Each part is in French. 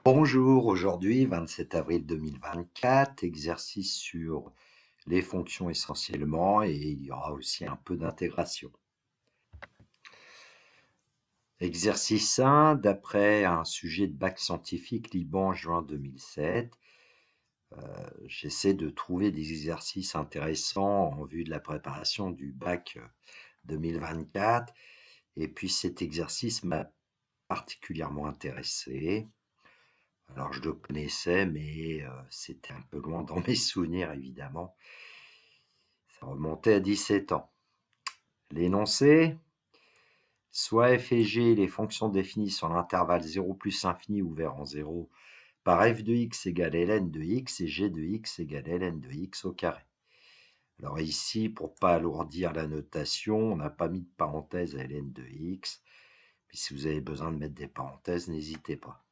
Bonjour, aujourd'hui 27 avril 2024, exercice sur les fonctions essentiellement et il y aura aussi un peu d'intégration. Exercice 1, d'après un sujet de bac scientifique Liban juin 2007, j'essaie de trouver des exercices intéressants en vue de la préparation du bac 2024 et puis cet exercice m'a particulièrement intéressé. Alors je le connaissais, mais c'était un peu loin dans mes souvenirs, évidemment. Ça remontait à 17 ans. L'énoncé, soit f et g, les fonctions définies sur l'intervalle 0 plus infini ouvert en 0, par f de x égale ln de x et g de x égale ln de x au carré. Alors ici, pour ne pas alourdir la notation, on n'a pas mis de parenthèse à ln de x. Puis si vous avez besoin de mettre des parenthèses, n'hésitez pas.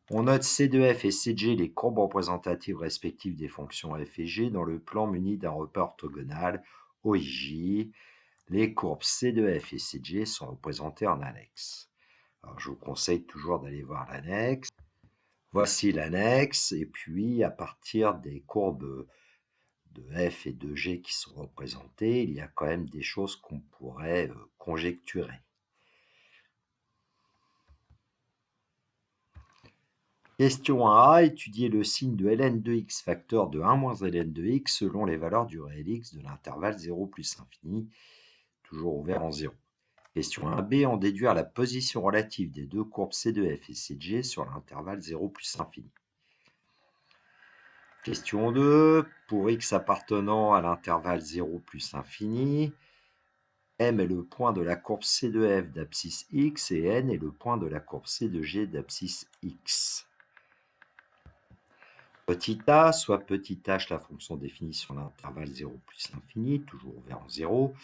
On note C de f et C de g les courbes représentatives respectives des fonctions f et g dans le plan muni d'un repère orthogonal OIJ. Les courbes C de f et C de g sont représentées en annexe. Alors, je vous conseille toujours d'aller voir l'annexe. Voici l'annexe, et puis à partir des courbes de f et de g qui sont représentées, il y a quand même des choses qu'on pourrait conjecturer. Question 1a, étudier le signe de ln de x facteur de 1 moins ln de x selon les valeurs du réel x de l'intervalle 0 plus infini, toujours ouvert en 0. Question 1b, en déduire la position relative des deux courbes C de f et C de g sur l'intervalle 0 plus infini. Question 2, pour x appartenant à l'intervalle 0 plus infini, M est le point de la courbe C de f d'abscisse x et n est le point de la courbe C de g d'abscisse x. Petit a, soit petit h, la fonction définie sur l'intervalle 0 plus infini, toujours ouvert en 0,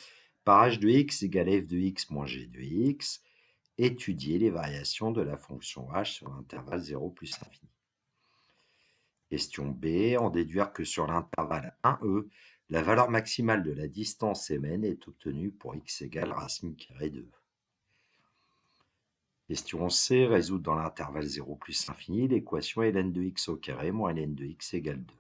par h de x égale f de x moins g de x, étudier les variations de la fonction h sur l'intervalle 0 plus infini. Question B, en déduire que sur l'intervalle 1e, la valeur maximale de la distance mn est obtenue pour x égale racine carrée de e. Question C, résoudre dans l'intervalle 0 plus infini l'équation ln de x au carré moins ln de x égale 2.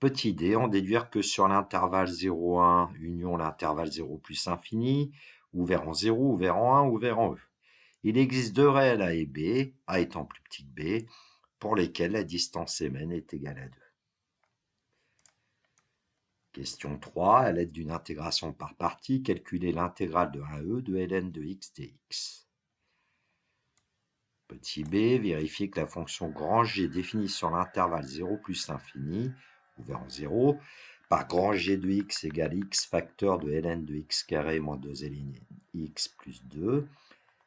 Petit d, en déduire que sur l'intervalle 0,1 union l'intervalle 0 plus infini, ouvert en 0, ouvert en 1, ouvert en e. Il existe deux réels a et b, a étant plus petit que b, pour lesquels la distance mn est égale à 2. Question 3, à l'aide d'une intégration par partie, calculer l'intégrale de 1e de ln de x dx. Petit b, vérifier que la fonction grand G définie sur l'intervalle 0 plus infini, ouvert en 0, par grand G de x égale x facteur de ln de x carré moins 2 ln x plus 2,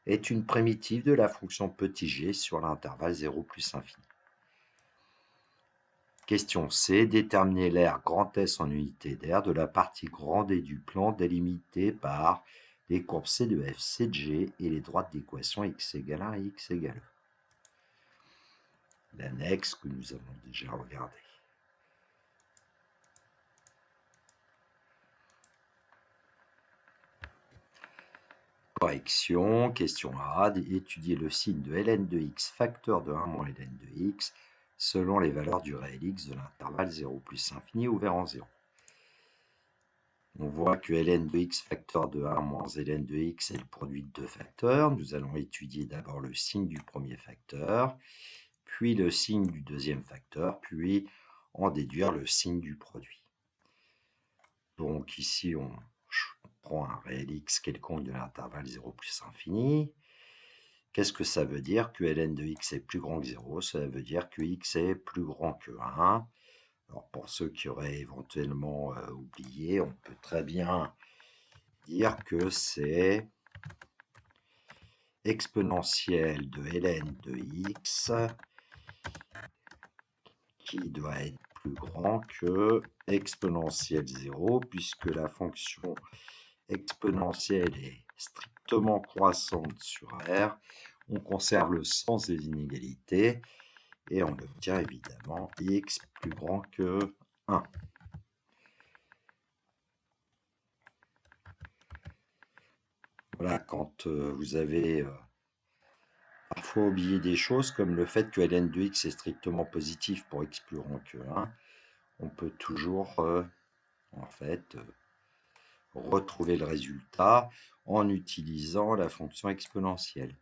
est une primitive de la fonction petit g sur l'intervalle 0 plus infini. Question C, déterminer l'aire grand S en unité d'aire de la partie grand D du plan délimitée par les courbes C de f, C de g et les droites d'équation x égale 1 et x égale e. L'annexe que nous avons déjà regardée. Correction, question A, étudier le signe de ln de x facteur de 1 moins ln de x selon les valeurs du réel x de l'intervalle 0 plus infini ouvert en 0. On voit que ln de x facteur de 1 moins ln de x est le produit de deux facteurs. Nous allons étudier d'abord le signe du premier facteur, puis le signe du deuxième facteur, puis en déduire le signe du produit. Donc ici, on prend un réel x quelconque de l'intervalle 0 plus infini. Qu'est-ce que ça veut dire? Que ln de x est plus grand que 0, ça veut dire que x est plus grand que 1. Alors pour ceux qui auraient éventuellement oublié, on peut très bien dire que c'est exponentielle de ln de x qui doit être plus grand que exponentielle 0, puisque la fonction exponentielle est strictement croissante sur R. On conserve le sens des inégalités et on obtient évidemment x plus grand que 1. Voilà, quand vous avez parfois oublier des choses comme le fait que ln de x est strictement positif pour x plus grand que 1. On peut toujours, en fait, retrouver le résultat en utilisant la fonction exponentielle.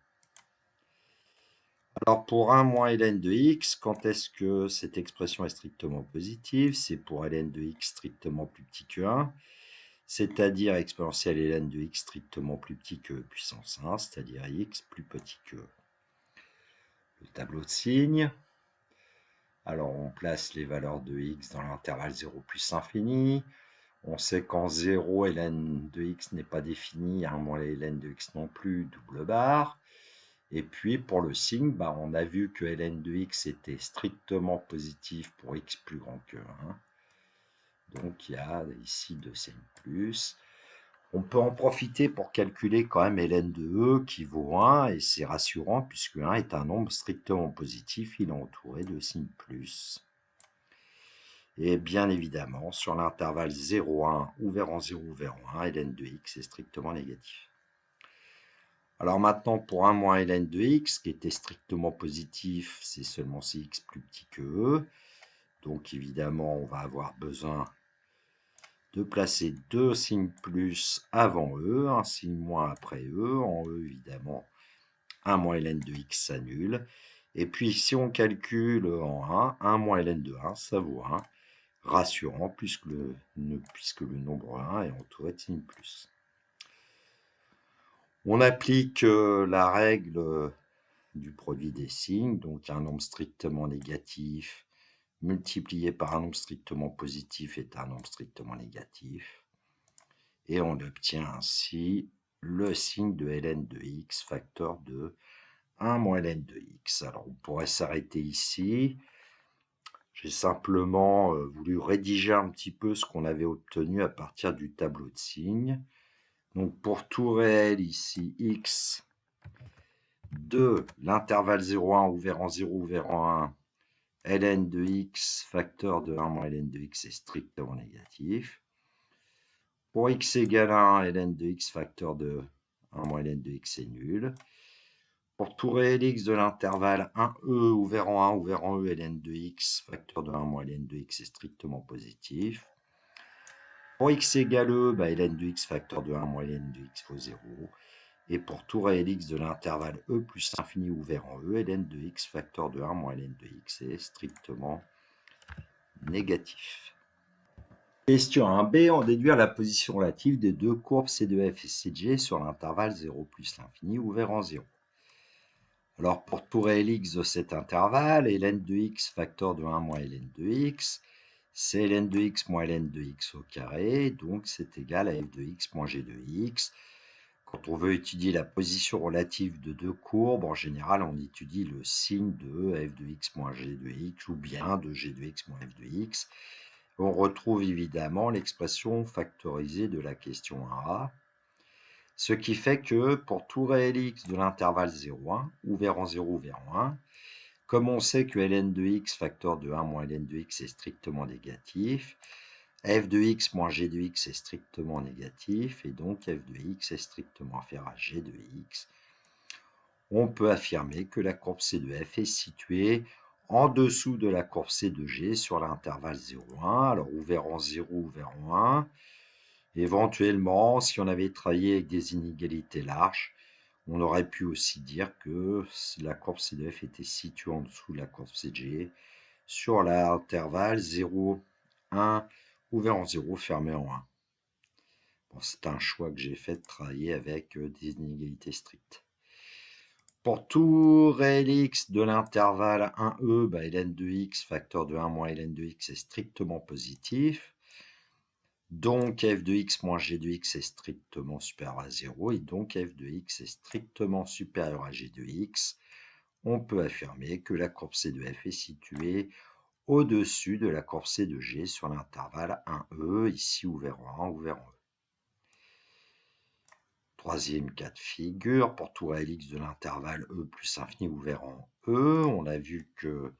Alors pour 1 moins ln de x, quand est-ce que cette expression est strictement positive? C'est pour ln de x strictement plus petit que 1, c'est-à-dire exponentielle ln de x strictement plus petit que puissance 1, c'est-à-dire x plus petit que le tableau de signes. Alors on place les valeurs de x dans l'intervalle 0 plus infini. On sait qu'en 0, ln de x n'est pas défini, 1 moins ln de x non plus, double barre. Et puis pour le signe, on a vu que ln de x était strictement positif pour x plus grand que 1. Donc il y a ici deux signes plus. On peut en profiter pour calculer quand même ln de e qui vaut 1, et c'est rassurant puisque 1 est un nombre strictement positif, il est entouré de signes plus. Et bien évidemment, sur l'intervalle 0,1 ouvert en 0 ouvert en 1, ln de x est strictement négatif. Alors maintenant, pour 1 moins ln de x, qui était strictement positif, c'est seulement si x plus petit que e. Donc évidemment, on va avoir besoin de placer deux signes plus avant e, un signe moins après e. En e, évidemment, 1 moins ln de x s'annule. Et puis si on calcule en 1 moins ln de 1, ça vaut 1. Rassurant puisque le nombre 1 est entouré de signes plus. On applique la règle du produit des signes, donc un nombre strictement négatif multiplié par un nombre strictement positif est un nombre strictement négatif. Et on obtient ainsi le signe de ln de x facteur de 1 moins ln de x. Alors on pourrait s'arrêter ici. J'ai simplement voulu rédiger un petit peu ce qu'on avait obtenu à partir du tableau de signes. Donc pour tout réel ici, x de l'intervalle 0,1 ouvert en 0 ouvert en 1, ln de x facteur de 1 moins ln de x est strictement négatif. Pour x égale 1, ln de x facteur de 1 moins ln de x est nul. Pour tout réel x de l'intervalle 1e ouvert en 1 ouvert en e, ln de x facteur de 1 moins ln de x est strictement positif. Pour x égale e, ln de x facteur de 1 moins ln de x vaut 0. Et pour tout réel x de l'intervalle e plus infini ouvert en e, ln de x facteur de 1 moins ln de x est strictement négatif. Question 1b, en déduire la position relative des deux courbes C de f et C de g sur l'intervalle 0 plus l'infini ouvert en 0. Alors pour tout réel x de cet intervalle, ln de x facteur de 1 moins ln de x, c'est ln de x moins ln de x au carré, donc c'est égal à f de x moins g de x. Quand on veut étudier la position relative de deux courbes, en général, on étudie le signe de f de x moins g de x, ou bien de g de x moins f de x. On retrouve évidemment l'expression factorisée de la question 1a, ce qui fait que pour tout réel x de l'intervalle 0,1, ouvert en 0, ouvert en 1, comme on sait que ln de x facteur de 1 moins ln de x est strictement négatif, f de x moins g de x est strictement négatif, et donc f de x est strictement inférieur à g de x. On peut affirmer que la courbe C de f est située en dessous de la courbe C de g sur l'intervalle 0,1. Alors ouvert en 0, ouvert en 1. Éventuellement, si on avait travaillé avec des inégalités larges, on aurait pu aussi dire que la courbe C de f était située en dessous de la courbe C de g sur l'intervalle 0, 1, ouvert en 0, fermé en 1. Bon, c'est un choix que j'ai fait de travailler avec des inégalités strictes. Pour tout réel x de l'intervalle 1e, ln de x facteur de 1 moins ln de x est strictement positif. Donc f de x moins g de x est strictement supérieur à 0, et donc f de x est strictement supérieur à g de x. On peut affirmer que la courbe C de f est située au-dessus de la courbe C de g sur l'intervalle 1e, ici ouvert en 1, ouvert en e. Troisième cas de figure, pour tout réel x de l'intervalle e plus infini ouvert en e, on a vu que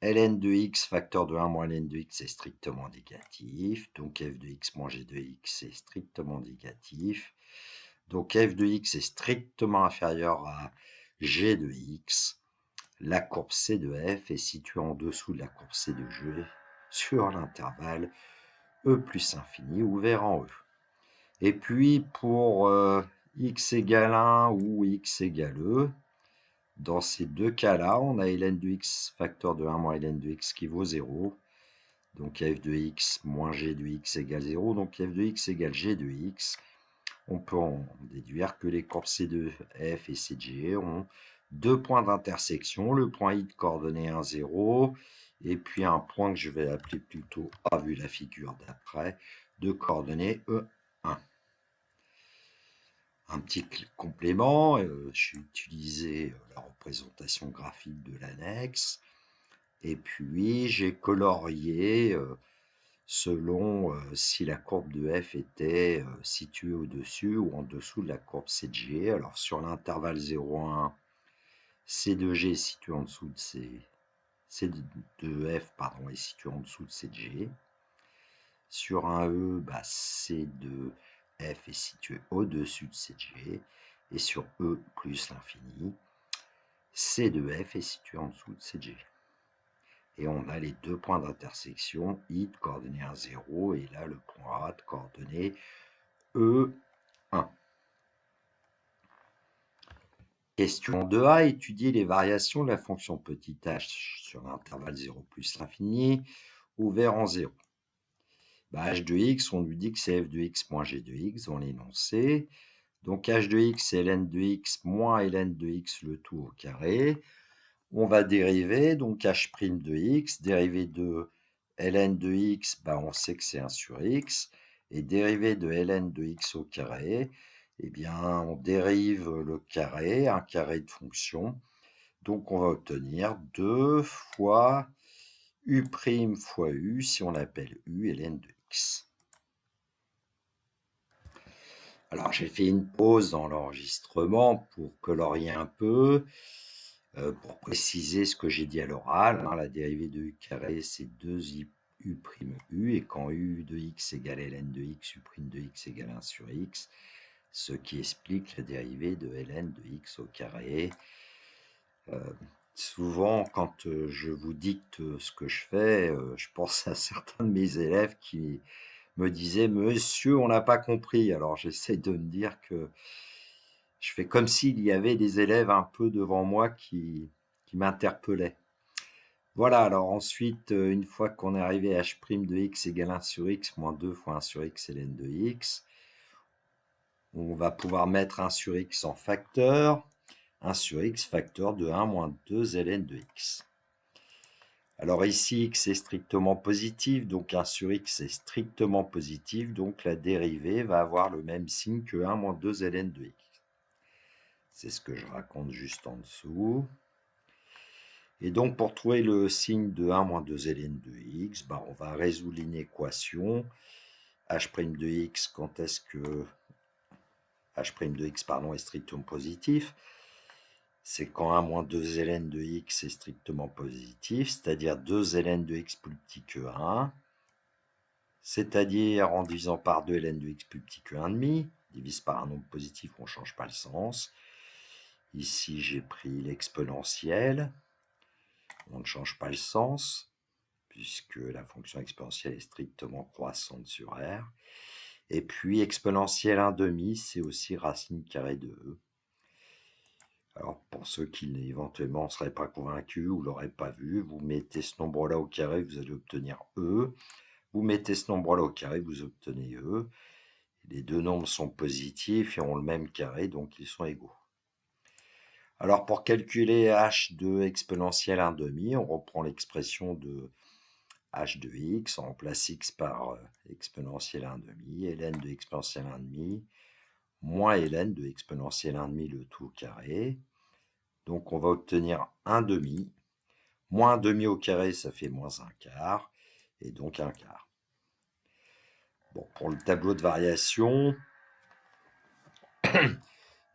ln de x facteur de 1 moins ln de x est strictement négatif, donc f de x moins g de x est strictement négatif, donc f de x est strictement inférieur à G de X. La courbe C de F est située en dessous de la courbe C de G sur l'intervalle E plus infini ouvert en E. Et puis pour x égale 1 ou x égale E, dans ces deux cas-là, on a ln de x facteur de 1 moins ln de x qui vaut 0. Donc f de x moins g de x égale 0. Donc f de x égale g de x. On peut en déduire que les courbes C de F et C de G ont deux points d'intersection, le point I de coordonnées 1, 0, et puis un point que je vais appeler plutôt A vu la figure d'après, de coordonnées E1. Un petit complément, j'ai utilisé la représentation graphique de l'annexe, et puis j'ai colorié selon si la courbe de F était située au-dessus ou en dessous de la courbe C de G. Alors sur l'intervalle 0,1, C de G est situé en dessous de C de F pardon, est situé en dessous de C de G. Sur un E, C de F est situé au-dessus de C de G. Et sur E plus l'infini, C de F est situé en dessous de C de G. Et on a les deux points d'intersection, I de coordonnées 1, 0, et là le point A de coordonnées E1. Question 2A, étudier les variations de la fonction petit h sur l'intervalle 0 plus l'infini, ouvert en 0. H de x, on lui dit que c'est f de x moins g de x dans l'énoncé. Donc h de x, c'est ln de x moins ln de x, le tout au carré. On va dériver, donc h' de x, dérivé de ln de x, on sait que c'est 1 sur x, et dérivé de ln de x au carré, eh bien, on dérive le carré, un carré de fonction, donc on va obtenir 2 fois u' fois u, si on appelle u ln de x. Alors, j'ai fait une pause dans l'enregistrement pour colorier un peu, pour préciser ce que j'ai dit à l'oral. La dérivée de u carré, c'est 2u', et quand u de x égale ln de x, u' de x égale 1 sur x, ce qui explique la dérivée de ln de x au carré. Souvent, quand je vous dicte ce que je fais, je pense à certains de mes élèves qui me disaient « Monsieur, on n'a pas compris ». Alors, j'essaie de me dire que je fais comme s'il y avait des élèves un peu devant moi qui m'interpellaient. Voilà, alors ensuite, une fois qu'on est arrivé à h' de x égale 1 sur x moins 2 fois 1 sur x ln de x, on va pouvoir mettre 1 sur x en facteur. 1 sur x facteur de 1 moins 2 ln de x. Alors ici, x est strictement positif, donc 1 sur x est strictement positif, donc la dérivée va avoir le même signe que 1 moins 2 ln de x. C'est ce que je raconte juste en dessous. Et donc, pour trouver le signe de 1 moins 2 ln de x, on va résoudre l'inéquation h' de x quand est-ce que h' de x est strictement positif. C'est quand 1 moins 2 ln de x est strictement positif, c'est-à-dire 2 ln de x plus petit que 1, c'est-à-dire en divisant par 2 ln de x plus petit que 1,5, divise par un nombre positif, on ne change pas le sens. Ici, j'ai pris l'exponentielle. On ne change pas le sens, puisque la fonction exponentielle est strictement croissante sur R. Et puis, exponentielle 1/2, c'est aussi racine carrée de E. Alors, pour ceux qui éventuellement ne seraient pas convaincus ou ne l'auraient pas vu, vous mettez ce nombre-là au carré, vous allez obtenir E. Vous mettez ce nombre-là au carré, vous obtenez E. Les deux nombres sont positifs et ont le même carré, donc ils sont égaux. Alors, pour calculer h de exponentielle 1/2, on reprend l'expression de h de x, on remplace x par exponentielle 1/2, ln de exponentielle 1/2, moins ln de exponentielle 1/2, le tout au carré. Donc, on va obtenir 1/2. Moins 1/2 au carré, ça fait moins 1/4, et donc 1/4. Bon, pour le tableau de variation,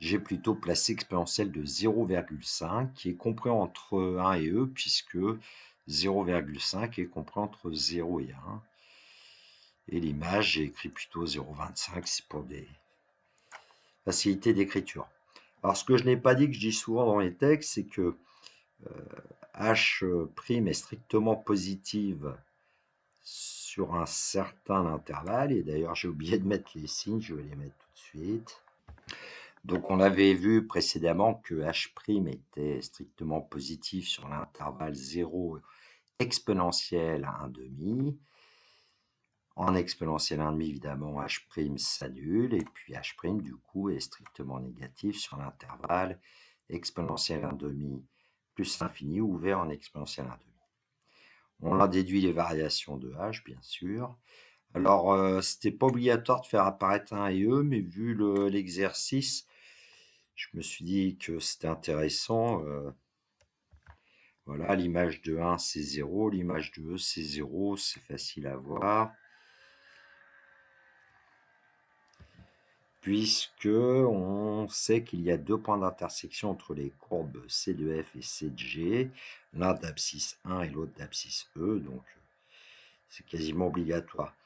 j'ai plutôt placé exponentielle de 0,5 qui est compris entre 1 et E, puisque 0,5 est compris entre 0 et 1. Et l'image, j'ai écrit plutôt 0,25, c'est pour des facilités d'écriture. Alors, ce que je n'ai pas dit, que je dis souvent dans les textes, c'est que H' est strictement positive sur un certain intervalle, et d'ailleurs j'ai oublié de mettre les signes, je vais les mettre tout de suite. Donc on avait vu précédemment que H' était strictement positif sur l'intervalle 0 exponentielle à 1,5. En exponentielle 1,5, évidemment, H' s'annule, et puis H' du coup est strictement négatif sur l'intervalle exponentielle 1,5 plus l'infini ouvert en exponentielle 1,5. On a déduit les variations de H, bien sûr. Alors, c'était pas obligatoire de faire apparaître un et E, mais vu l'exercice, je me suis dit que c'était intéressant. Voilà, l'image de 1, c'est 0, l'image de E, c'est 0, c'est facile à voir. Puisque on sait qu'il y a deux points d'intersection entre les courbes C de F et C de G, l'un d'abscisse 1 et l'autre d'abscisse E, donc c'est quasiment obligatoire.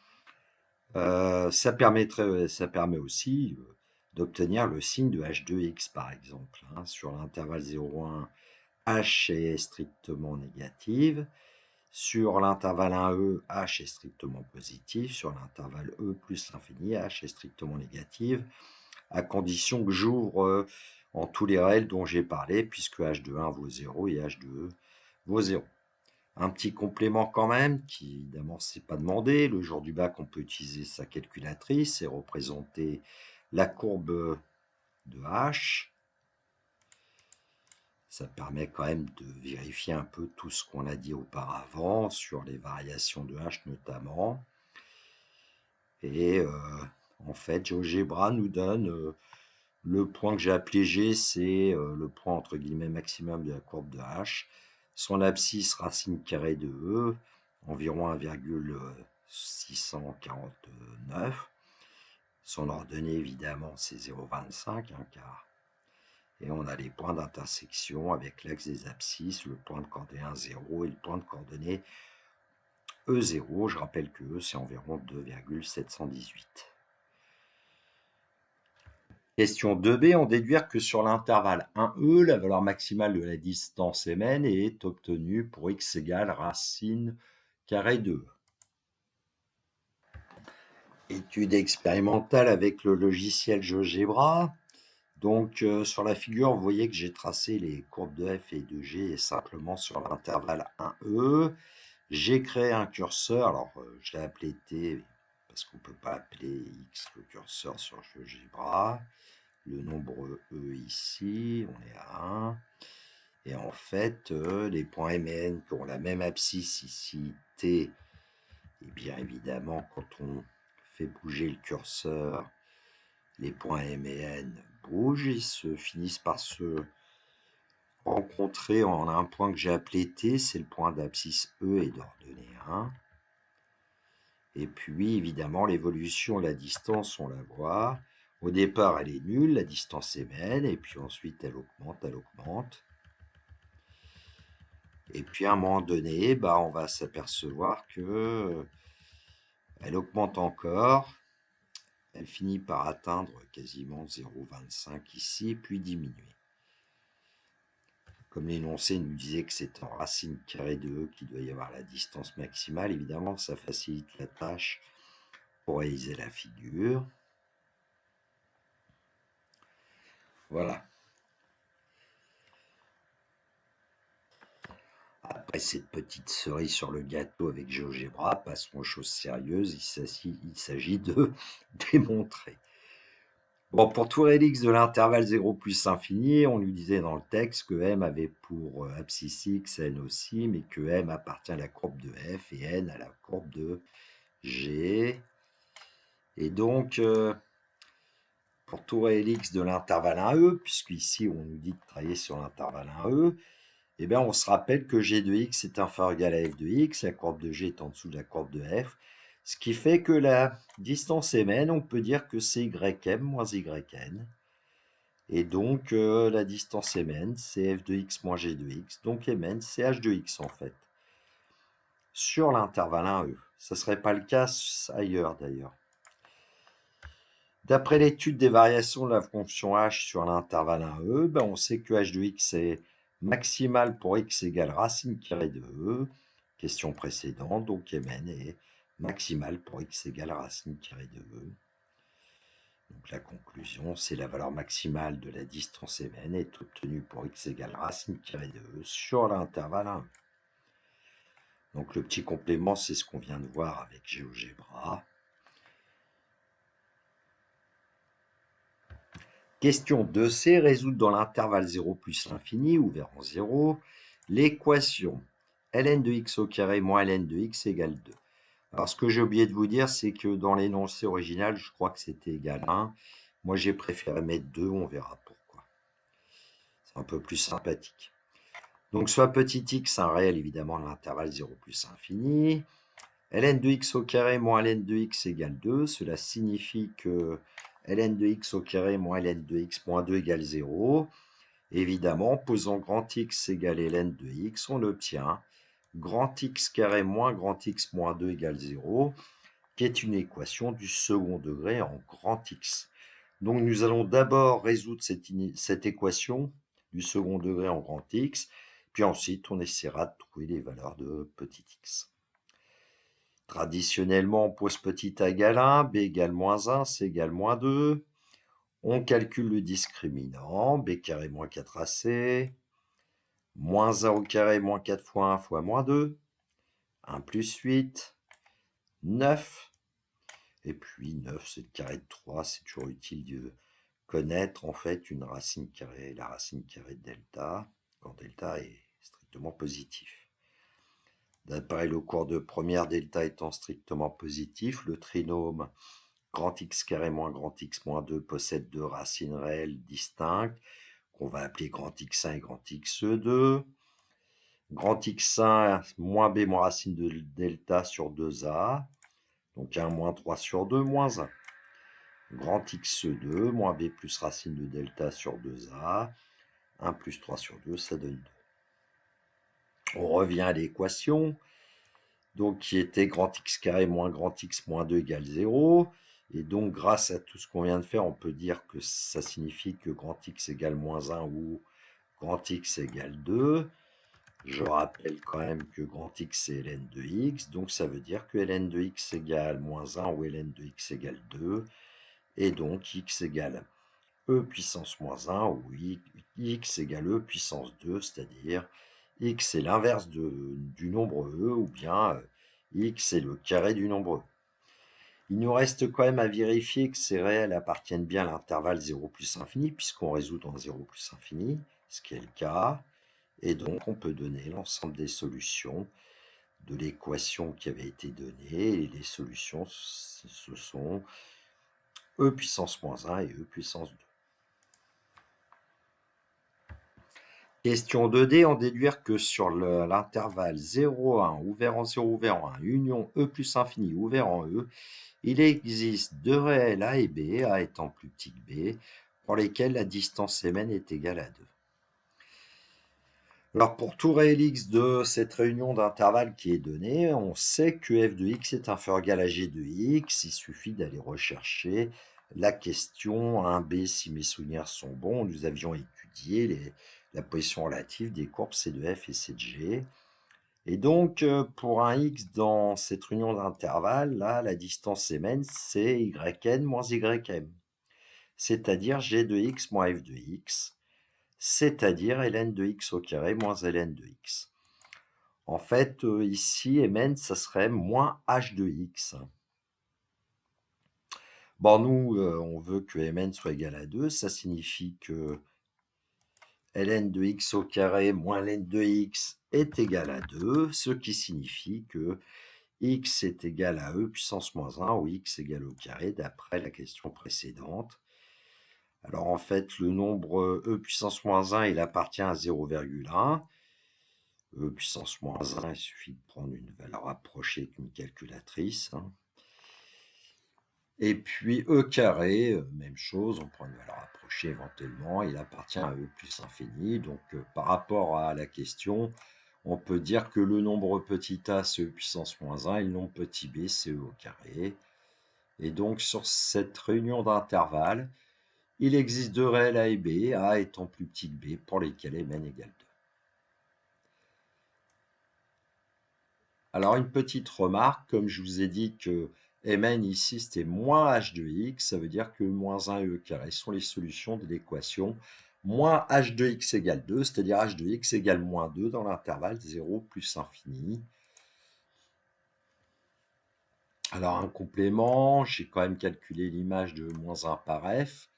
Ça permet aussi d'obtenir le signe de H2X, par exemple. Sur l'intervalle 0,1, H est strictement négative. Sur l'intervalle 1E, H est strictement positif. Sur l'intervalle E plus l'infini, H est strictement négative, à condition que j'ouvre en tous les réels dont j'ai parlé, puisque H de 1 vaut 0 et H de E vaut 0. Un petit complément quand même, qui évidemment c'est pas demandé. Le jour du bac, on peut utiliser sa calculatrice et représenter la courbe de H. Ça permet quand même de vérifier un peu tout ce qu'on a dit auparavant, sur les variations de H notamment. Et en fait, GeoGebra nous donne le point que j'ai appelé G, c'est le point entre guillemets maximum de la courbe de H. Son abscisse racine carrée de E, environ 1,649. Son ordonnée, évidemment, c'est 0,25, un quart. Et on a les points d'intersection avec l'axe des abscisses, le point de coordonnée 0 et le point de coordonnée E0. Je rappelle que E, c'est environ 2,718. Question 2b, on déduit que sur l'intervalle 1e, la valeur maximale de la distance mn est obtenue pour x égale racine carrée de E. Étude expérimentale avec le logiciel GeoGebra. Donc sur la figure, vous voyez que j'ai tracé les courbes de f et de g simplement sur l'intervalle 1e. J'ai créé un curseur, alors je l'ai appelé t parce qu'on ne peut pas appeler x le curseur sur GeoGebra. Le nombre E ici, on est à 1. Et en fait, les points M et N qui ont la même abscisse ici, T, et bien évidemment, quand on fait bouger le curseur, les points M et N bougent, ils se finissent par se rencontrer en un point que j'ai appelé T, c'est le point d'abscisse E et d'ordonnée 1. Et puis, évidemment, l'évolution, la distance, on la voit. Au départ, elle est nulle, la distance est mn, et puis ensuite, elle augmente, elle augmente. Et puis, à un moment donné, on va s'apercevoir que elle augmente encore. Elle finit par atteindre quasiment 0,25 ici, puis diminuer. Comme l'énoncé nous disait que c'est en racine carrée de E qu'il doit y avoir la distance maximale, évidemment, ça facilite la tâche pour réaliser la figure. Voilà. Après cette petite cerise sur le gâteau avec GeoGebra, passons aux choses sérieuses, il s'agit de démontrer. Bon, pour tout réel x de l'intervalle 0 plus infini, on lui disait dans le texte que M avait pour abscisse x, N aussi, mais que M appartient à la courbe de F et N à la courbe de G. Et donc, pour tout réel x de l'intervalle 1e, puisqu'ici on nous dit de travailler sur l'intervalle 1e, eh bien, on se rappelle que g de x est inférieur ou égal à f de x, la courbe de g est en dessous de la courbe de f, ce qui fait que la distance mn, on peut dire que c'est ym moins yn, et donc la distance mn, c'est f de x moins g de x, donc mn, c'est h de x en fait, sur l'intervalle 1e. Ça ne serait pas le cas ailleurs d'ailleurs. D'après l'étude des variations de la fonction h sur l'intervalle 1e, ben on sait que h de x est maximal pour x égale racine carrée de e. Question précédente, donc Mn est maximal pour x égale racine carrée de e. Donc la conclusion, c'est la valeur maximale de la distance Mn est obtenue pour x égale racine carrée de e sur l'intervalle 1e. Donc le petit complément, c'est ce qu'on vient de voir avec GeoGebra. Question 2C, résoudre dans l'intervalle 0 plus l'infini, ouvert en 0, l'équation ln de x au carré moins ln de x égale 2. Alors ce que j'ai oublié de vous dire, c'est que dans l'énoncé original, je crois que c'était égal 1. Moi j'ai préféré mettre 2, on verra pourquoi. C'est un peu plus sympathique. Donc soit petit x, un réel évidemment de l'intervalle 0 plus infini. Ln de x au carré moins ln de x égale 2, cela signifie que ln de x au carré moins ln de x moins 2 égale 0. Évidemment, posant grand X égale ln de x, on obtient grand X carré moins grand X moins 2 égale 0, qui est une équation du second degré en grand X. Donc nous allons d'abord résoudre cette équation du second degré en grand X, puis ensuite on essaiera de trouver les valeurs de petit x. Traditionnellement, on pose petit a égale 1, b égale moins 1, c égale moins 2. On calcule le discriminant, b carré moins 4ac, moins 1 au carré moins 4 fois 1 fois moins 2, 1 plus 8, 9. Et puis 9, c'est le carré de 3, c'est toujours utile de connaître en fait une racine carrée, la racine carrée de delta, quand delta est strictement positif. D'après le cours de première, delta étant strictement positif, le trinôme grand X carré moins grand X moins 2 possède deux racines réelles distinctes, qu'on va appeler grand X1 et grand X2. Grand X1 moins B moins racine de delta sur 2A, donc 1 moins 3 sur 2 moins 1. Grand X2 moins B plus racine de delta sur 2A, 1 plus 3 sur 2, ça donne 2. On revient à l'équation, donc qui était grand X carré moins grand X moins 2 égale 0. Et donc, grâce à tout ce qu'on vient de faire, on peut dire que ça signifie que grand X égale moins 1 ou grand X égale 2. Je rappelle quand même que grand X c'est ln de x, donc ça veut dire que ln de x égale moins 1 ou ln de x égale 2, et donc x égale e puissance moins 1 ou x égale e puissance 2, c'est-à-dire x est l'inverse du nombre e, ou bien x est le carré du nombre e. Il nous reste quand même à vérifier que ces réels appartiennent bien à l'intervalle 0 plus infini, puisqu'on résout dans 0 plus infini, ce qui est le cas. Et donc, on peut donner l'ensemble des solutions de l'équation qui avait été donnée. Et les solutions, ce sont e puissance moins 1 et e puissance 2. Question 2D, en déduire que sur l'intervalle 0, 1, ouvert en 0, ouvert en 1, union e plus infini, ouvert en e, il existe deux réels a et b, a étant plus petit que b, pour lesquels la distance Mn est égale à 2. Alors pour tout réel x de cette réunion d'intervalles qui est donnée, on sait que f de x est inférieur ou égal à g de x. Il suffit d'aller rechercher la question 1b si mes souvenirs sont bons. Nous avions étudié la position relative des courbes c de f et c de g. Et donc pour un x dans cette réunion d'intervalles, là, la distance Mn, c'est yn moins ym. C'est-à-dire g de x moins f de x, c'est-à-dire ln de x au carré moins ln de x. En fait, ici, Mn, ça serait moins h de x. Bon, nous, on veut que Mn soit égal à 2. Ça signifie que ln de x au carré moins ln de x est égal à 2, ce qui signifie que x est égal à e puissance moins 1 ou x égale au carré d'après la question précédente. Alors en fait, le nombre e puissance moins 1, il appartient à 0,1. E puissance moins 1, il suffit de prendre une valeur approchée avec une calculatrice. Et puis e carré, même chose, on prend une valeur approchée éventuellement, il appartient à e plus infini. Donc par rapport à la question, on peut dire que le nombre petit a c'est e puissance moins 1 et le nombre petit b c'est e au carré. Et donc, sur cette réunion d'intervalle, il existe deux réels A et B, A étant plus petit que B, pour lesquels mn égale 2. Alors, une petite remarque, comme je vous ai dit que mn ici, c'était moins h de x, ça veut dire que moins 1 et e carré sont les solutions de l'équation moins h de x égale 2, c'est-à-dire h de x égale moins 2 dans l'intervalle 0 plus infini. Alors, un complément, j'ai quand même calculé l'image de moins 1 par f.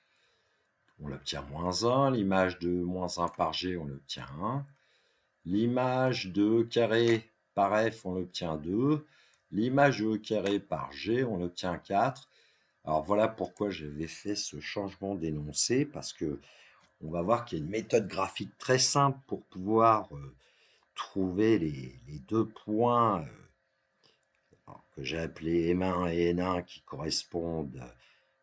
On obtient moins 1. L'image de moins 1 par g, on obtient 1. L'image de e carré par f, on obtient 2. L'image de e carré par g, on obtient 4. Alors voilà pourquoi j'avais fait ce changement d'énoncé, parce que on va voir qu'il y a une méthode graphique très simple pour pouvoir trouver les deux points que j'ai appelés M1 et N1 qui correspondent,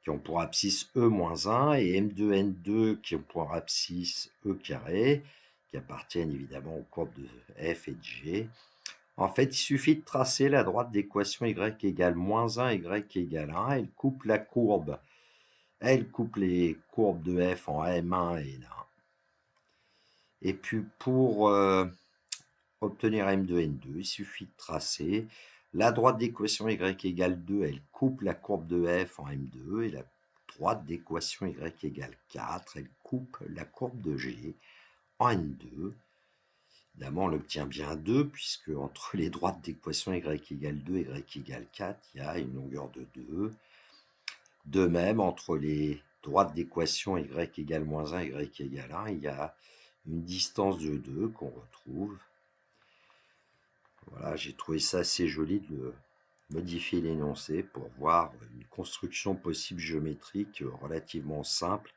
qui ont pour abscisse E-1 et M2, N2 qui ont pour abscisse E carré, qui appartiennent évidemment aux courbes de F et de G. En fait, il suffit de tracer la droite d'équation y égale moins 1, y égale 1. Elle coupe les courbes de F en M1 et N1. Et puis pour obtenir M2, N2, il suffit de tracer la droite d'équation y égale 2, elle coupe la courbe de F en M2, et la droite d'équation y égale 4, elle coupe la courbe de G en N2. Évidemment, on obtient bien 2, puisque entre les droites d'équation y égale 2 et y égale 4, il y a une longueur de 2. De même, entre les droites d'équation y égale moins 1 et y égale 1, il y a une distance de 2 qu'on retrouve. Voilà, j'ai trouvé ça assez joli de modifier l'énoncé pour voir une construction possible géométrique relativement simple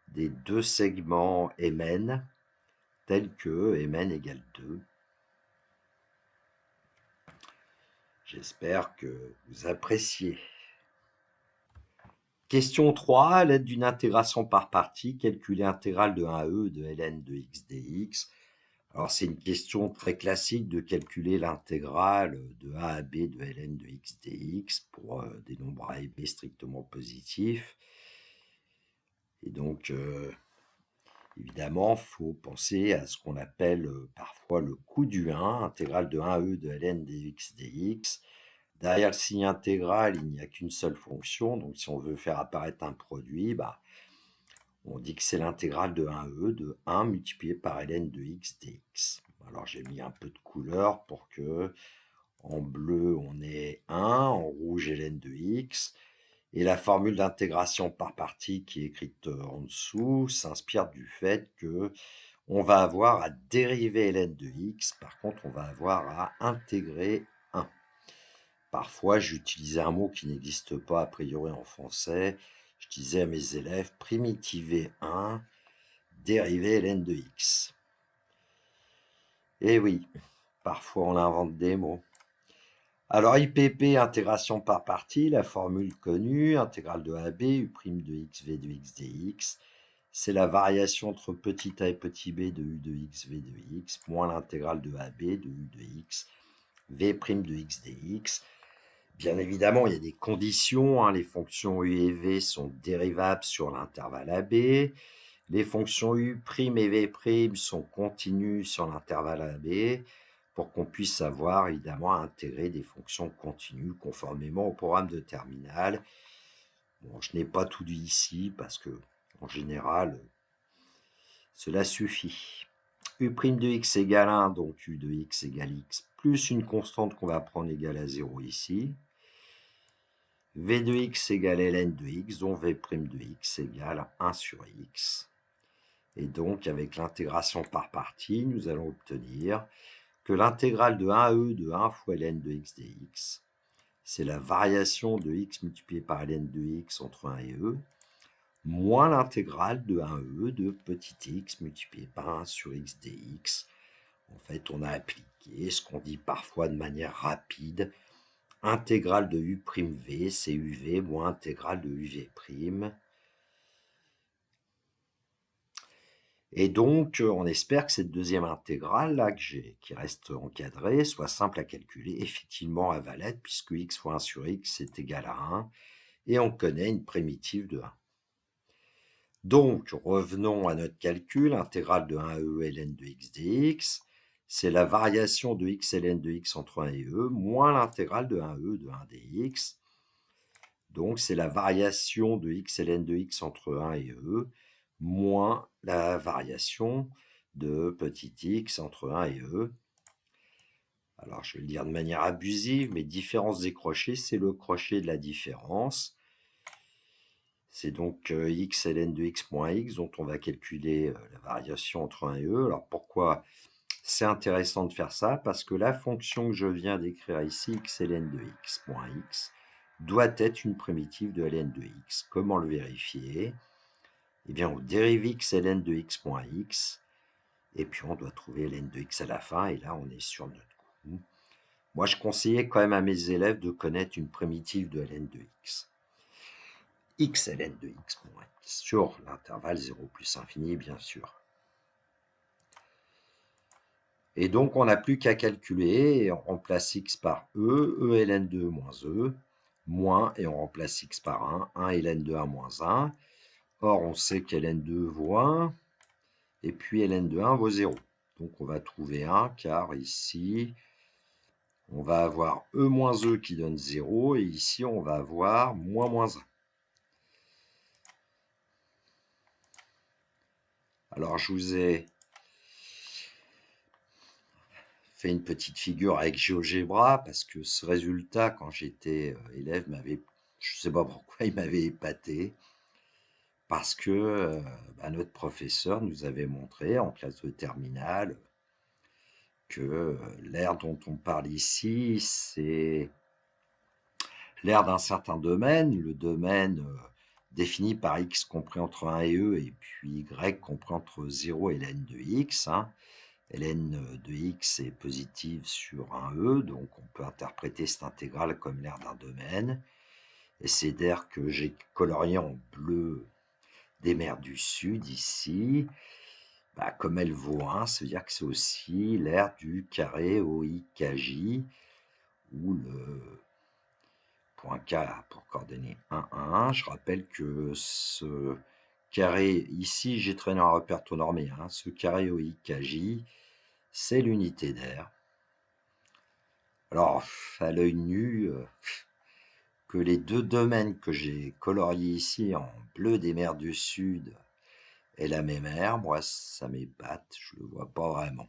des deux segments Mn tels que Mn égale 2. J'espère que vous appréciez. Question 3, à l'aide d'une intégration par partie, calculer l'intégrale de 1 à e de ln de x dx. Alors, c'est une question très classique de calculer l'intégrale de a à b de ln de x dx pour des nombres a et b strictement positifs. Et donc, évidemment, il faut penser à ce qu'on appelle parfois le coût du 1, intégrale de 1 à e de ln de x dx. Derrière le signe intégral, il n'y a qu'une seule fonction. Donc, si on veut faire apparaître un produit, on dit que c'est l'intégrale de 1 à e de 1 multiplié par ln de x dx. Alors, j'ai mis un peu de couleur pour que en bleu, on ait 1, en rouge, ln de x. Et la formule d'intégration par partie qui est écrite en dessous s'inspire du fait que on va avoir à dériver ln de x. Par contre, on va avoir à intégrer 1. Parfois, j'utilisais un mot qui n'existe pas a priori en français. Je disais à mes élèves primitiver 1, dériver ln de x. Et oui, parfois on invente des mots. Alors, IPP, intégration par partie, la formule connue, intégrale de AB, U' de x, V de x dx, c'est la variation entre petit a et petit b de U de x, V de x, moins l'intégrale de AB de U de x, V' de x dx. Bien évidemment, il y a des conditions, les fonctions U et V sont dérivables sur l'intervalle AB, les fonctions U' et V' sont continues sur l'intervalle AB, pour qu'on puisse avoir évidemment à intégrer des fonctions continues conformément au programme de terminale. Bon, je n'ai pas tout dit ici parce que, en général, cela suffit. U' de x égale 1, donc U de x égale x, plus une constante qu'on va prendre égale à 0 ici. V de x égale ln de x, dont V' de x égale 1 sur x. Et donc, avec l'intégration par partie, nous allons obtenir que l'intégrale de 1 à e de 1 fois ln de x dx, c'est la variation de x multiplié par ln de x entre 1 et e, moins l'intégrale de 1 à e de petit x multiplié par 1 sur x dx. En fait, on a appliqué ce qu'on dit parfois de manière rapide, intégrale de u'v, c'est uv moins intégrale de uv'. Et donc, on espère que cette deuxième intégrale, là, qui reste encadrée, soit simple à calculer, effectivement à Valette, puisque x fois 1 sur x est égal à 1. et on connaît une primitive de 1. Donc, revenons à notre calcul, intégrale de 1 à e ln de x dx, c'est la variation de x ln de x entre 1 et e, moins l'intégrale de 1 à e de 1 dx. Donc, c'est la variation de x ln de x entre 1 et e, moins la variation de petit x entre 1 et e. Alors, je vais le dire de manière abusive, mais différence des crochets, c'est le crochet de la différence. C'est donc x ln de x moins x dont on va calculer la variation entre 1 et e. Alors, pourquoi c'est intéressant de faire ça? Parce que la fonction que je viens d'écrire ici, x ln de x moins x, doit être une primitive de ln de x. Comment le vérifier? Eh bien, on dérive x ln de x moins x, et puis on doit trouver ln de x à la fin, et là, on est sur notre coup. Moi, je conseillais quand même à mes élèves de connaître une primitive de ln de x. X ln de x moins x sur l'intervalle 0 plus infini, bien sûr. Et donc, on n'a plus qu'à calculer, et on remplace x par e ln de moins e, moins, et on remplace x par 1 ln de 1 moins 1. Or, on sait que ln de vaut 1, et puis ln de 1 vaut 0. Donc, on va trouver 1, car ici, on va avoir e moins e qui donne 0, et ici, on va avoir moins 1. Alors, je vous ai fait une petite figure avec GeoGebra, parce que ce résultat, quand j'étais élève, je ne sais pas pourquoi, il m'avait épaté, parce que notre professeur nous avait montré en classe de terminale que l'aire dont on parle ici, c'est l'aire d'un certain domaine, le domaine défini par x compris entre 1 et e, et puis y compris entre 0 et ln de x. Ln de x est positive sur un e, donc on peut interpréter cette intégrale comme l'aire d'un domaine. Et c'est d'air que j'ai colorié en bleu des mers du Sud ici. Comme elle vaut 1, ça veut dire que c'est aussi l'aire du carré OIKJ, où le point K pour coordonnées 1, 1. Je rappelle que ce carré, ici j'ai traîné un repère taux normé, ce carré OIKJ, c'est l'unité d'air. Alors, à l'œil nu, que les deux domaines que j'ai coloriés ici en bleu des mers du Sud aient la même aire, moi ça m'épate, je le vois pas vraiment.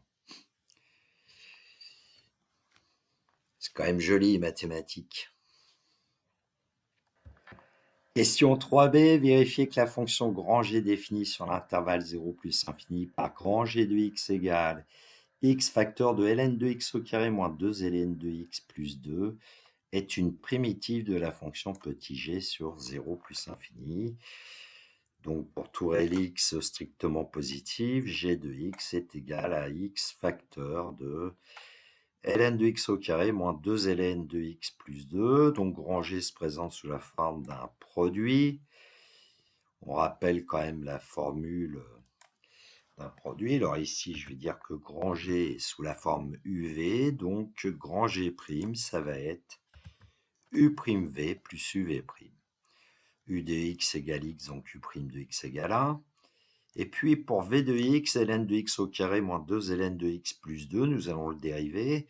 C'est quand même joli les mathématiques. Question 3b, vérifier que la fonction grand G définie sur l'intervalle 0 plus infini par grand G de x égale x facteur de ln de x au carré moins 2 ln de x plus 2 est une primitive de la fonction petit g sur 0 plus infini. Donc pour tout réel x strictement positif, g de x est égal à x facteur de ln de x au carré moins 2 ln de x plus 2. Donc grand G se présente sous la forme d'un produit. On rappelle quand même la formule d'un produit. Alors ici, je vais dire que grand G est sous la forme UV. Donc grand G', ça va être U'V plus UV'. U de x égale x, donc U' de x égale 1. Et puis pour V de x, ln de x au carré moins 2 ln de x plus 2, nous allons le dériver.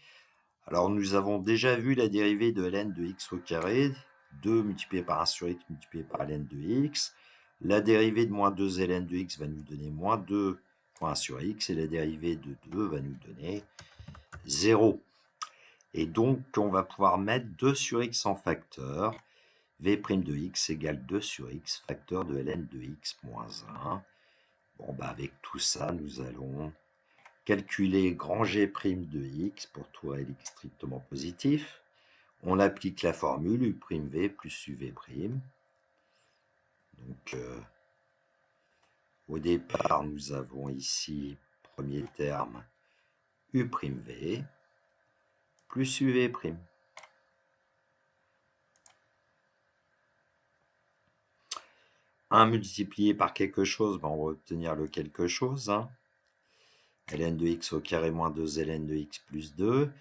Alors nous avons déjà vu la dérivée de ln de x au carré, 2 multiplié par 1 sur x multiplié par ln de x. La dérivée de moins 2 ln de x va nous donner moins 2 fois 1 sur x, et la dérivée de 2 va nous donner 0. Et donc on va pouvoir mettre 2 sur x en facteur. V' de x égale 2 sur x facteur de ln de x moins 1. Bon, avec tout ça, nous allons calculer grand G' de x pour tout réel x strictement positif. On applique la formule U'V plus UV'. Donc, au départ, nous avons ici, premier terme, U'V plus UV'. 1 multiplié par quelque chose, on va obtenir le quelque chose. Ln de x au carré moins 2 ln de x plus 2.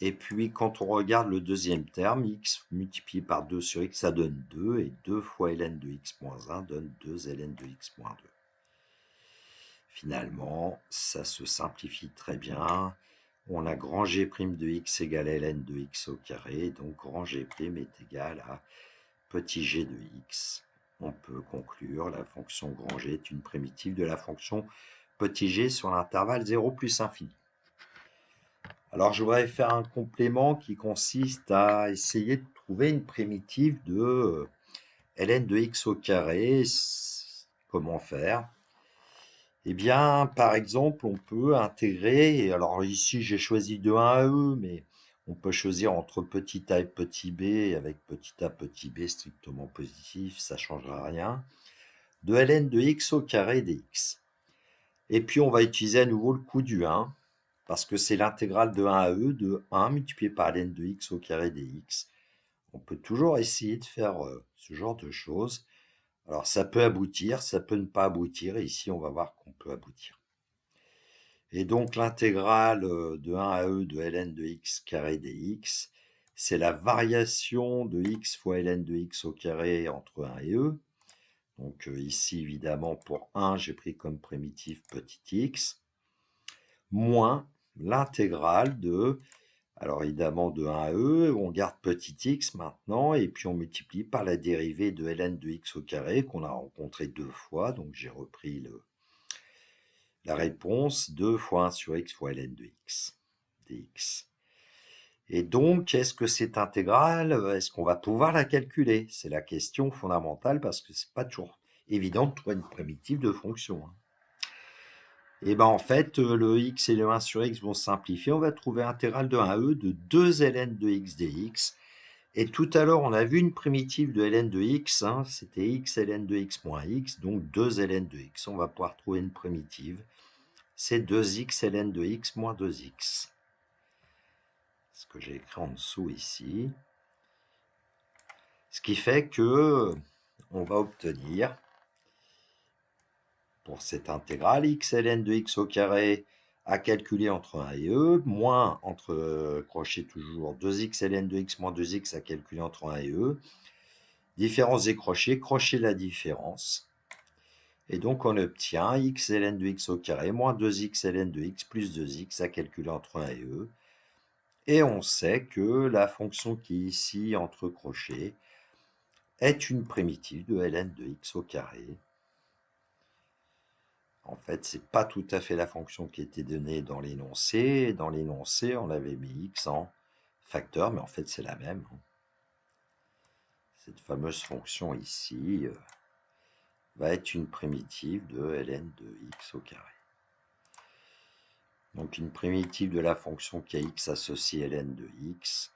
Et puis, quand on regarde le deuxième terme, x multiplié par 2 sur x, ça donne 2, et 2 fois ln de x moins 1 donne 2 ln de x moins 2. Finalement, ça se simplifie très bien. On a grand G' de x égale ln de x au carré, donc grand G' est égal à petit g de x. On peut conclure la fonction grand G est une primitive de la fonction petit g sur l'intervalle 0 plus infini. Alors, je voudrais faire un complément qui consiste à essayer de trouver une primitive de ln de x au carré. Comment faire? Eh bien, par exemple, on peut intégrer, alors ici j'ai choisi de 1 à e, mais on peut choisir entre petit a et petit b, avec petit a, petit b strictement positif, ça ne changera rien, de ln de x au carré dx. Et puis on va utiliser à nouveau le coût du 1, parce que c'est l'intégrale de 1 à e de 1 multiplié par ln de x au carré dx. On peut toujours essayer de faire ce genre de choses. Alors ça peut aboutir, ça peut ne pas aboutir, et ici on va voir qu'on peut aboutir. Et donc l'intégrale de 1 à e de ln de x carré dx, c'est la variation de x fois ln de x au carré entre 1 et e. Donc ici, évidemment, pour 1, j'ai pris comme primitive petit x, moins l'intégrale de, alors évidemment, de 1 à e, on garde petit x maintenant, et puis on multiplie par la dérivée de ln de x au carré, qu'on a rencontré 2 fois, donc j'ai repris la réponse, 2 fois 1 sur x fois ln de x, dx. Et donc, est-ce que cette intégrale, est-ce qu'on va pouvoir la calculer? C'est la question fondamentale, parce que c'est pas toujours évident de trouver une primitive de fonction. Et bien en fait, le x et le 1 sur x vont se simplifier. On va trouver l'intégrale de 1 à e de 2 ln de x dx. Et tout à l'heure, on a vu une primitive de ln de x, c'était x ln de x moins x, donc 2 ln de x. On va pouvoir trouver une primitive. C'est 2x ln de x moins 2x. Ce que j'ai écrit en dessous ici. Ce qui fait que on va obtenir, pour cette intégrale, x ln de x au carré à calculer entre 1 et e, moins, entre crochets toujours, 2x ln de x moins 2x à calculer entre 1 et e. Différence des crochets, crochet la différence. Et donc on obtient x ln de x au carré moins 2x ln de x plus 2x à calculer entre 1 et e. Et on sait que la fonction qui est ici entre crochets est une primitive de ln de x au carré. En fait, ce n'est pas tout à fait la fonction qui était donnée dans l'énoncé. Dans l'énoncé, on avait mis x en facteur, mais en fait, c'est la même. Cette fameuse fonction ici va être une primitive de ln de x au carré. Donc, une primitive de la fonction qui a x associé ln de x.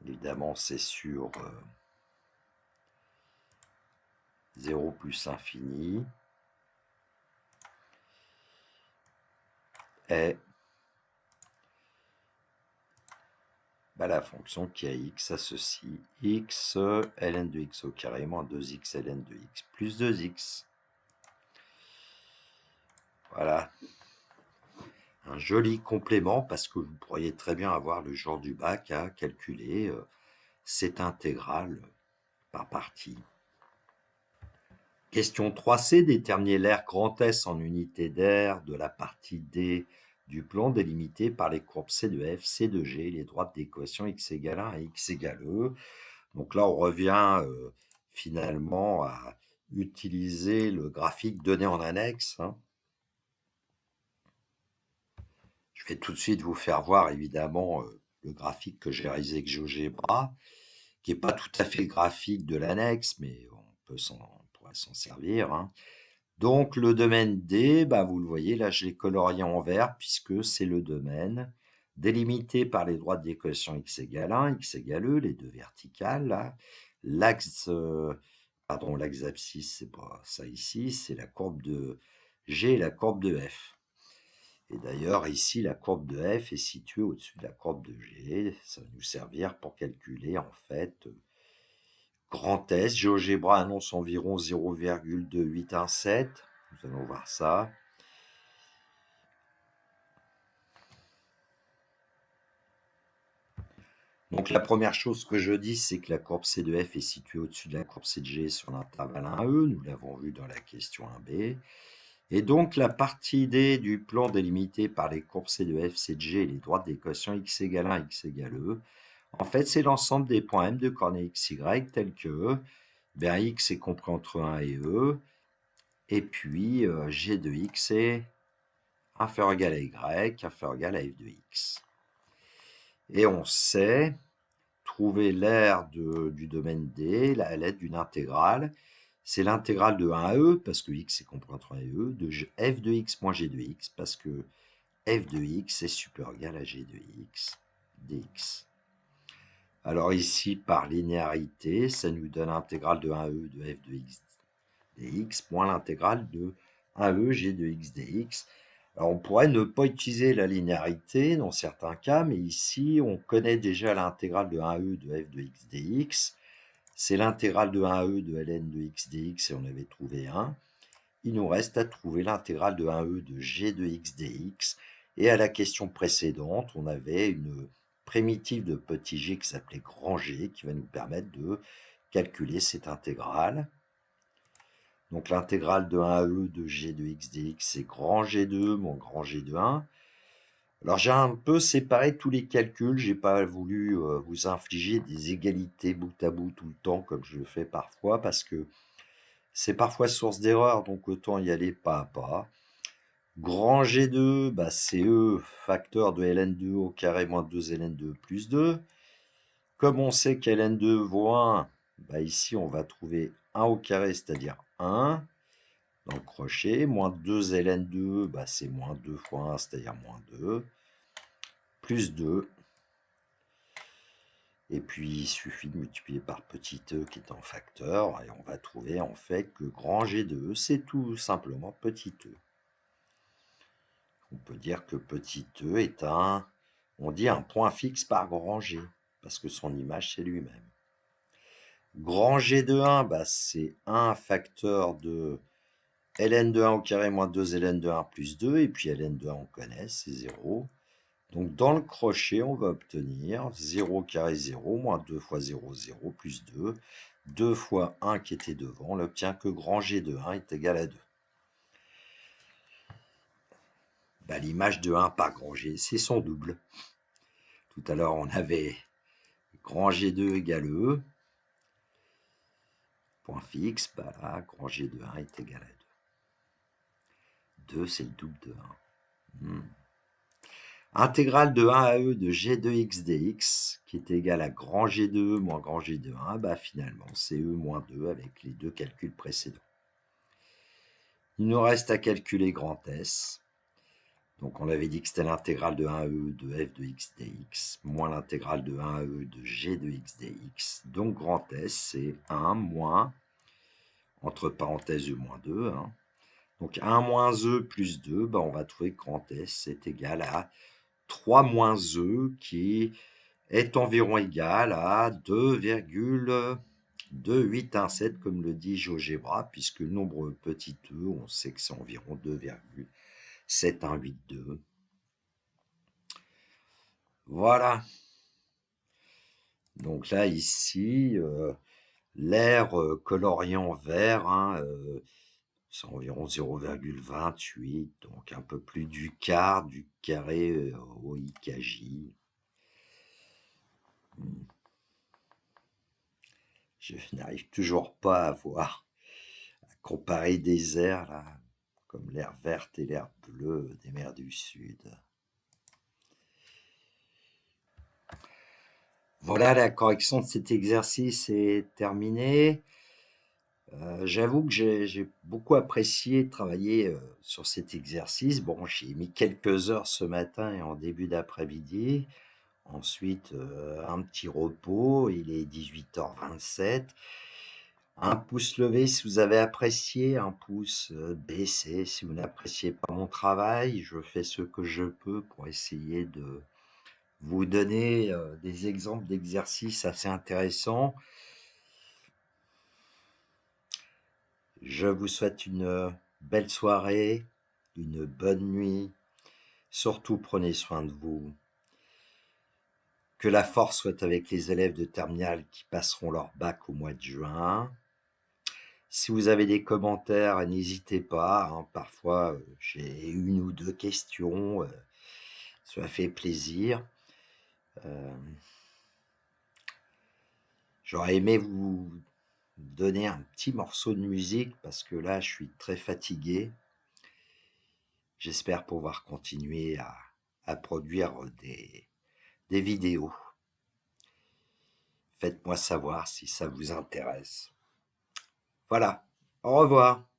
Évidemment, c'est sur 0 plus infini. Est la fonction qui a x associe x ln de x au carré moins 2x ln de x plus 2x. Voilà. Un joli complément, parce que vous pourriez très bien avoir le jour du bac à calculer cette intégrale par partie. Question 3c, déterminer l'aire grand S en unité d'aire de la partie D du plan délimité par les courbes C de F, C de G, les droites d'équation x égale 1 et x égale E. Donc là, on revient finalement à utiliser le graphique donné en annexe. Je vais tout de suite vous faire voir, évidemment, le graphique que j'ai réalisé avec GeoGebra, qui n'est pas tout à fait le graphique de l'annexe, mais on pourra s'en servir. Donc, le domaine D, vous le voyez, là, je l'ai colorié en vert, puisque c'est le domaine délimité par les droites d'équation x égale 1, x égale E, les deux verticales. Là. L'axe abscisse, c'est pas ça ici, c'est la courbe de G et la courbe de F. Et d'ailleurs, ici, la courbe de F est située au-dessus de la courbe de G. Ça va nous servir pour calculer, en fait, grand S. GeoGebra annonce environ 0,2817. Nous allons voir ça. Donc la première chose que je dis, c'est que la courbe C de F est située au-dessus de la courbe C de G sur l'intervalle 1E, nous l'avons vu dans la question 1B. Et donc la partie D du plan délimité par les courbes C de F, C de G et les droites des quotients x égale 1, x égale E, en fait c'est l'ensemble des points M de coordonnées x, y tels que x est compris entre 1 et E, et puis G de x est inférieur ou égal à Y, inférieur ou égal à F de x. Et on sait trouver l'aire du domaine D à l'aide d'une intégrale. C'est l'intégrale de 1 à E, parce que x est compris entre 1 et E, de f de x moins g de x, parce que f de x est supérieur ou égal à g de x dx. Alors ici, par linéarité, ça nous donne l'intégrale de 1 à E de f de x dx moins l'intégrale de 1 e g de x dx. Alors on pourrait ne pas utiliser la linéarité dans certains cas, mais ici on connaît déjà l'intégrale de 1e de f de x dx. C'est l'intégrale de 1e de ln de x dx et on avait trouvé 1. Il nous reste à trouver l'intégrale de 1e de g de x dx. Et à la question précédente, on avait une primitive de petit g qui s'appelait grand G qui va nous permettre de calculer cette intégrale. Donc l'intégrale de 1 à E de g de x dx, c'est grand G2 moins grand G de 1. Alors j'ai un peu séparé tous les calculs, j'ai pas voulu vous infliger des égalités bout à bout tout le temps comme je le fais parfois parce que c'est parfois source d'erreur, donc autant y aller pas à pas. Grand G2, c'est E facteur de ln2 au carré moins 2 ln2 plus 2. Comme on sait qu'ln2 vaut 1, ici on va trouver 1 au carré, c'est-à-dire 1. Dans le crochet, moins 2 ln2, c'est moins 2 fois 1, c'est-à-dire moins 2, plus 2. Et puis, il suffit de multiplier par petit e qui est en facteur, et on va trouver en fait que grand G de E, c'est tout simplement petit e. On peut dire que petit e est on dit un point fixe par grand G, parce que son image, c'est lui-même. Grand G de 1, c'est 1 facteur de ln de 1 au carré moins 2 ln de 1 plus 2, et puis ln de 1 on connaît, c'est 0. Donc dans le crochet, on va obtenir 0 carré 0, moins 2 fois 0, 0, plus 2. 2 fois 1 qui était devant, on obtient que grand G de 1 est égal à 2. L'image de 1 par grand G, c'est son double. Tout à l'heure, on avait grand G2 égale E. Point fixe, là, grand G de 1 est égal à 2. 2, c'est le double de 1. Intégrale de 1 à E de g de x dx, qui est égal à grand G de E moins grand G de 1, finalement, c'est E moins 2 avec les deux calculs précédents. Il nous reste à calculer grand S. Donc, on avait dit que c'était l'intégrale de 1 à E de f de x dx, moins l'intégrale de 1 à E de g de x dx. Donc, grand S, c'est 1 moins, entre parenthèses, E moins 2. Donc, 1 moins E plus 2, on va trouver que grand S est égal à 3 moins E qui est environ égal à 2,2817 comme le dit GeoGebra, puisque le nombre petit e, on sait que c'est environ 2,7182. Voilà. Donc là, ici, l'air coloriant vert, c'est environ 0,28, donc un peu plus du quart du carré au IKJ. Je n'arrive toujours pas à comparer des airs, là, comme l'air vert et l'air bleu des mers du Sud. Voilà, la correction de cet exercice est terminée. J'avoue que j'ai beaucoup apprécié travailler sur cet exercice. Bon, j'ai mis quelques heures ce matin et en début d'après-midi. Ensuite, un petit repos, il est 18h27. Un pouce levé si vous avez apprécié, un pouce baissé si vous n'appréciez pas mon travail. Je fais ce que je peux pour essayer de vous donner des exemples d'exercices assez intéressants. Je vous souhaite une belle soirée, une bonne nuit. Surtout, prenez soin de vous. Que la force soit avec les élèves de terminale qui passeront leur bac au mois de juin. Si vous avez des commentaires, n'hésitez pas, hein. Parfois, j'ai une ou deux questions, ça fait plaisir. J'aurais aimé vous donner un petit morceau de musique parce que là, je suis très fatigué. J'espère pouvoir continuer à produire des vidéos. Faites-moi savoir si ça vous intéresse. Voilà, au revoir.